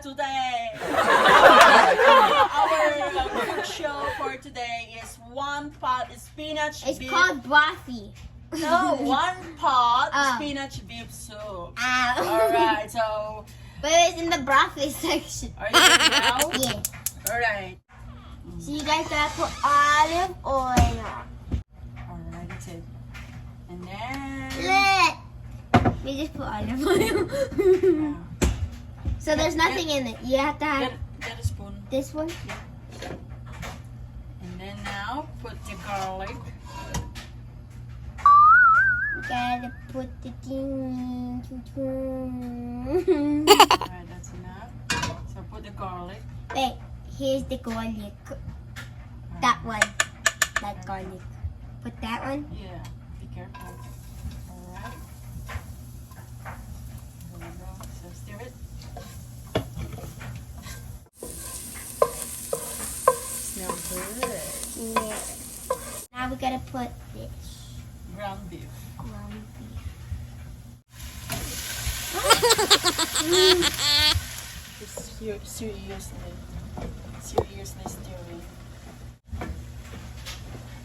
today. Our cook show for today is 1 pot spinach It's beef. called brothy. No, 1 pot Oh. spinach beef soup. Ow. Alright, so But it's in the broccoli section. are you ready now? Yeah. Alright. So you guys gotta put olive oil. Alright, that's it. And then Look. We just put olive oil. yeah. So there's nothing in it. You have to have Get a spoon. this one. And then now put the garlic. You gotta put the thing. Alright, that's enough. So put the garlic. Wait, here's the garlic. That one. That garlic. Put that one. Yeah, be careful. Alright. There we go. So stir it. Smells good. Yeah. Now we gotta put this. Ground beef. Ground beef. Just seriously stirring.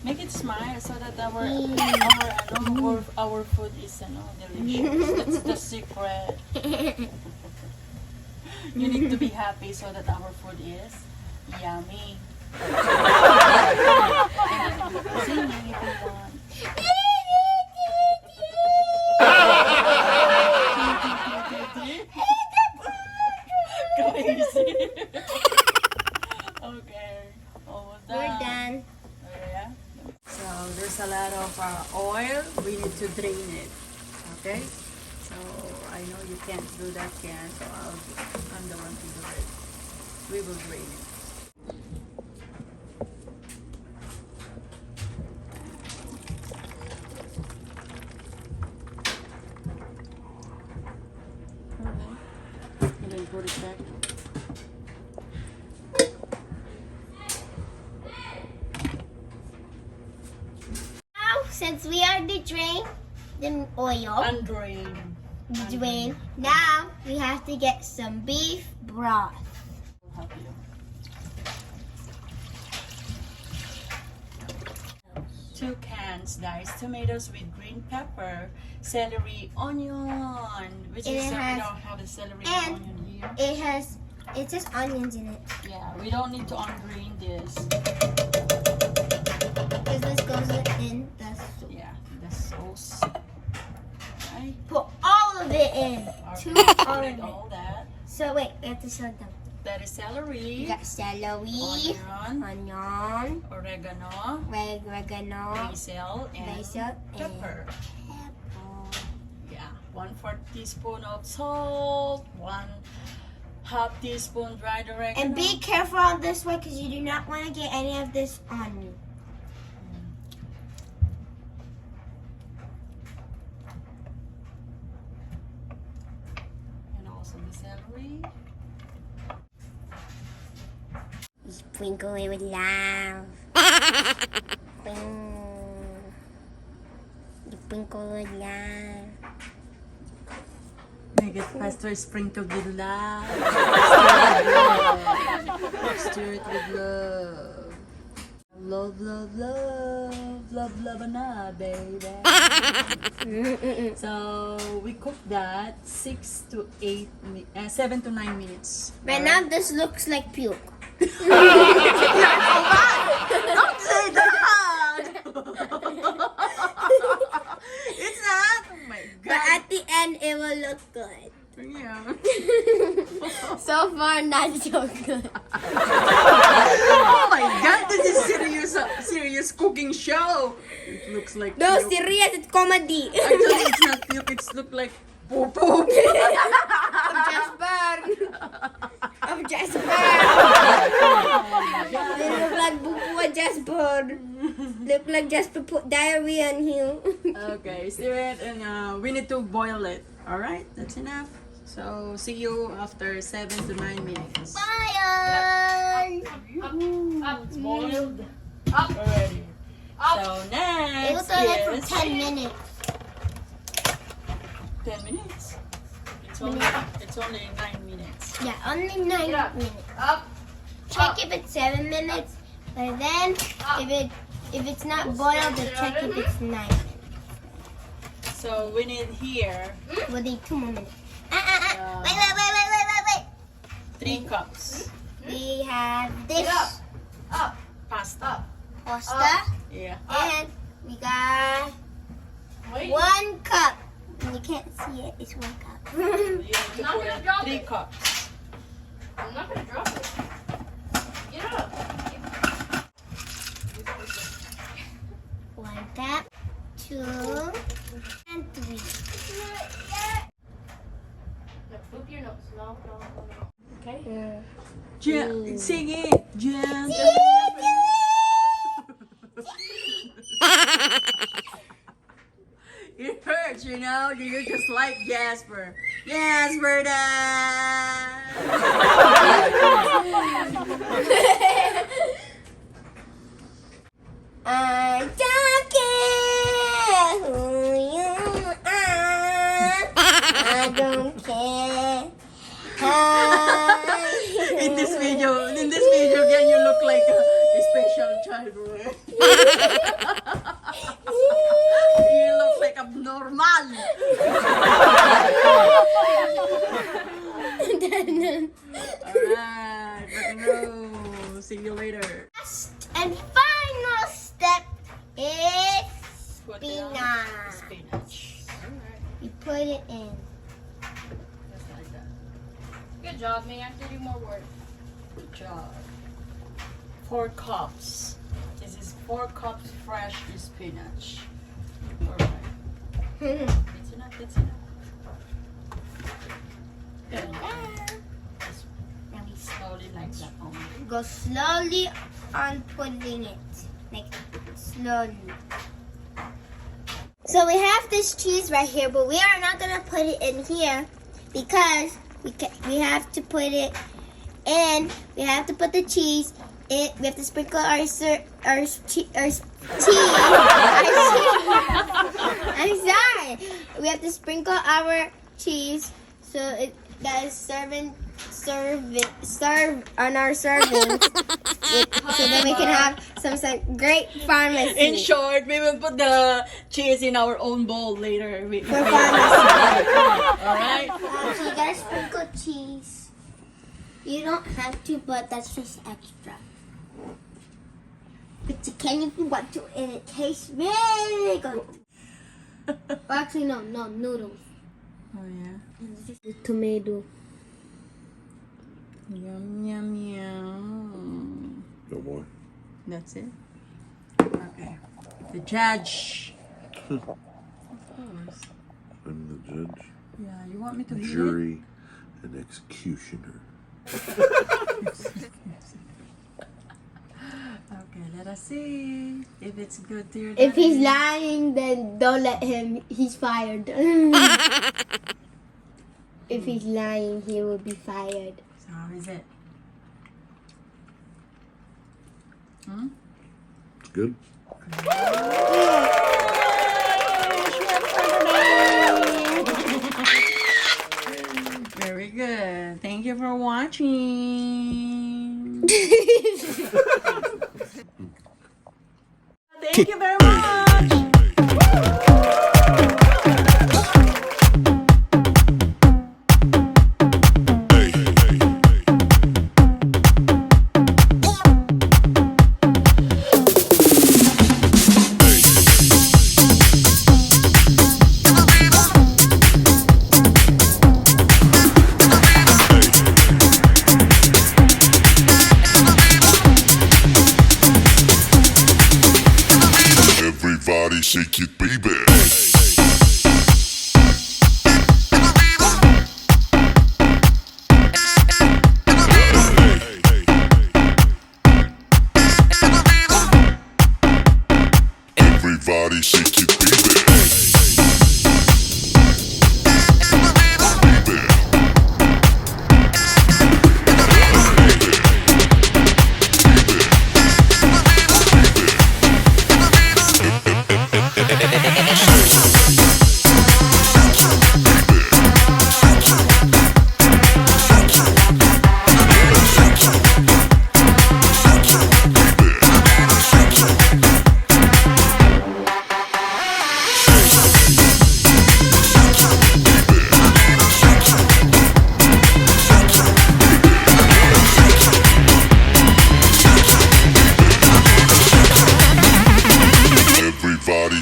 Make it smile so that our food is delicious. That's the secret. You need to be happy so that our food is yummy. Sing if you want. Crazy. Okay, almost done. We're done. Oh, yeah? So there's a lot of oil. We need to drain it. Okay? So I know you can't do that, Ken. So I'm the one to do it. We will drain it. Okay. And then put it back. Now, since we already drained the oil, Undrain. now we have to get some beef broth. Will help you. 2 cans diced tomatoes with green pepper, celery, onion, which And is it we has- don't have the celery and- and onion here. It says onions in it. Yeah, we don't need to ungreen this. Because this goes in the soup. Yeah, the sauce. Right? Put all of it in. Okay, All put of it it. all that. So wait, we have to show them. That is We celery, got celery, onion, onion, oregano, oregano, basil, and basil, pepper. pepper. Yeah, 1/4 teaspoon of salt, 1/2 teaspoon dried oregano. And be careful on this one because you do not want to get any of this on you. And also the celery. Sprinkle it with love. Sprinkle with love. Make it faster, sprinkle with love. Stir it with love. Love, love, love, love, love, na, baby. So we cook that 7 to 9 minutes. Right now, this looks like puke. Don't say that! It's not! Oh my But god! at the end, it will look good. Yeah. So far, not so good. Oh my god, this is serious cooking show! It looks like No, puke. serious, it's comedy. Actually, it's not puke, it's look like poo-poo. I'm just burned. I'm just burned. They look like boo-boo and just burned. Look like just to put diarrhea on him. Okay, stir it and we need to boil it. Alright, that's enough. So, see you after 7 to 9 minutes. Bye! Up, it's boiled. Up already. So It was next only for is 10 minutes. 10 minutes. It's only 9 minutes. Yeah, only 9 minutes. Up. Check if it's 7 minutes, but then if it's not boiled, then check if it's 9 minutes. So we need here We'll need 2 more minutes. Wait. 3 cups We have this Up. pasta. pasta, Yeah. and we got Wait. 1 cup. You can't see it, it's 1 cup. You need to not put gonna in drop 3 it. cups. I'm not gonna drop it. Get up. 1 cup, 2, and 3. Now, poop your nose. No. Okay. Sing it, Jen. It hurts, you know. You're just like Jasper. Jasper, I don't care who you are. I don't care. in this video, can you look like a special child? You look like abnormal. Alright, but no. See you later. Last and final step is Put it on spinach. Spinach. Alright, You put it in. just like that. Good job, man. I have to do more work. Good job. 4 cups. This is 4 cups fresh spinach. Alright. It's enough, it's enough. Good. Just Now we slowly like that only. go slowly on putting it. Like slowly. So we have this cheese right here, but we are not gonna put it in here because we have to put it in. We have to put the cheese in. We have to sprinkle our cheese. I'm sorry. We have to sprinkle our cheese so that is serve on our servings, so that we can have some great pharmacy. In short, we will put the cheese in our own bowl later. For pharmacy. Alright? So you gotta sprinkle cheese. You don't have to, but that's just extra. But you can if you want to, and it tastes really good. Well, actually, no, noodles. Oh yeah. With tomato. Yum, yum, yum. No more. That's it? Okay. The judge. Of course. I'm the judge, Yeah, you want me to heat it? jury, and executioner. Okay, let us see if it's good to your If he's daddy. lying, then don't let him. He's fired. If he's lying, he will be fired. So how is it? Hmm? It's good. Very good. Thank you for watching. Thank you very much.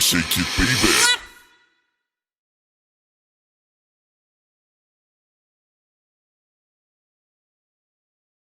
shake it, baby.